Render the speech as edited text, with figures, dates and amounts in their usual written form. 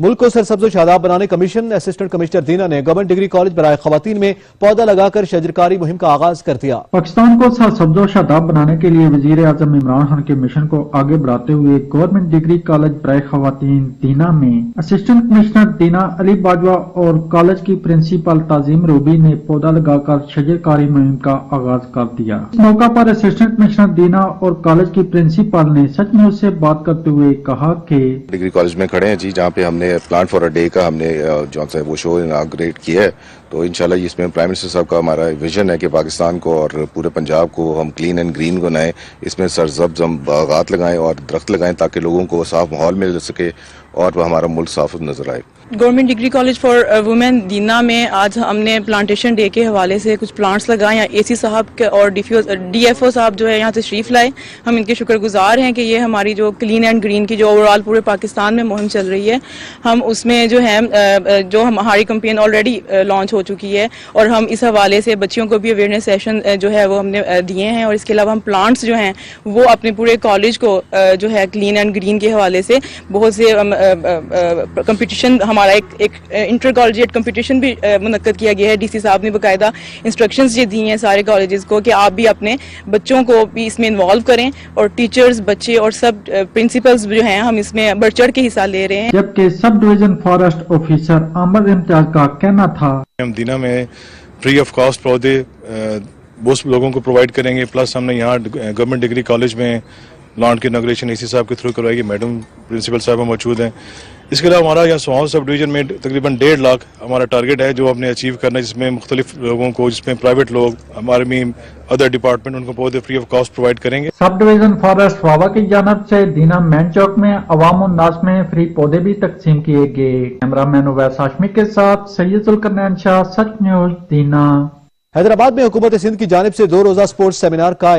ملک کو سرسبز و شاداب بنانے کمیشن اسسٹنٹ کمشنر دینا نے گورنمنٹ ڈگری کالج برائے خواتین میں پودا لگا کر شجرکاری مہم کا آغاز کر دیا۔ پاکستان کو سرسبز و شاداب بنانے کے لیے وزیر اعظم عمران خان کے مشن کو آگے بڑھاتے ہوئے گورنمنٹ ڈگری کالج برائے خواتین دینا میں اسسٹنٹ کمشنر دینا علی باجوہ اور کالج کی پرنسپل تعظیم روبی نے پودا لگا کر شجرکاری مہم کا آغاز کر دیا۔ اس موقع پر اسسٹنٹ کمشنر دینا اور کالج کی پرنسپل نے سچ نیوز سے بات کرتے ہوئے کہا کہ ڈگری کالج میں کھڑے ہیں جی، جہاں پہ ہم نے پلانٹ فار اے ڈے کا ہم نے جو ہے وہ شو اناگریٹ کیا ہے، تو انشاءاللہ اس میں پرائم منسٹر صاحب کا ہمارا ویژن ہے کہ پاکستان کو اور پورے پنجاب کو ہم کلین اینڈ گرین بنائیں، اس میں سرسبز ہم باغات لگائیں اور درخت لگائیں تاکہ لوگوں کو صاف ماحول مل سکے اور ہمارا ملک صاف نظر آئے۔ Government degree college for women Dina میں آج ہم نے پلانٹیشن ڈے کے حوالے سے کچھ پلانٹس لگائے ہیں۔ اے سی صاحب اور ڈی ایف او صاحب جو ہے یہاں تشریف لائے، ہم ان کے شکر گزار ہیں کہ یہ ہماری جو کلین اینڈ گرین کی جو اوور آل پورے پاکستان میں مہم چل رہی ہے، ہم اس میں جو ہے جو ہماری کمپین آلریڈی لانچ ہو چکی ہے اور ہم اس حوالے سے بچیوں کو بھی اویئرنیس سیشن جو ہے وہ ہم نے دیے ہیں، اور اس کے علاوہ ہم پلانٹس جو ہیں وہ اپنے پورے کالج کو جو ہے کلین اینڈ گرین کے حوالے سے بہت سے کمپٹیشن، ہمارا ایک انٹر کالجیٹ کمپٹیشن بھی منعقد کیا گیا ہے۔ ڈی سی صاحب نے باقاعدہ انسٹرکشنز یہ دی ہیں سارے کالجز کو کہ آپ بھی اپنے بچوں کو بھی اس میں انوالو کریں، اور ٹیچرز، بچے اور سب پرنسپلز جو ہیں ہم اس میں بڑھ چڑھ کے حصہ لے رہے ہیں۔ جبکہ sub division forest officer Ahmad Imtiaz کا کہنا تھا ہم دینا میں فری آف کاسٹ پودے بہت لوگوں کو پرووائڈ کریں گے، پلس ہم نے یہاں گورنمنٹ ڈگری کالج میں لانچ کی اناگوریشن اے سی صاحب کے تھرو کروائی گی، میڈم پرنسپل صاحبہ موجود ہیں۔ اس کے علاوہ ہمارا یہاں سوہاؤ سب ڈویژن میں تقریباً 1.5 لاکھ ہمارا ٹارگیٹ ہے جو ہم نے اچیو کرنا ہے، جس میں مختلف لوگوں کو، جس میں پرائیویٹ لوگ، ہمارے ادر ڈپارٹمنٹ ان کو پودے فری آف کاسٹ پرووائڈ کریں گے۔ سب ڈویژن فارسٹ واوا کی جانب سے دینا مین چوک میں عوام الناس میں فری پودے بھی تقسیم کیے گئے۔ کیمرہ مین اویس ہاشمی کے ساتھ سید ذوالقرنین شاہ، سچ نیوز دینا۔ حیدرآباد میں حکومت سندھ کی جانب سے 2 روزہ سپورٹس سیمینار کا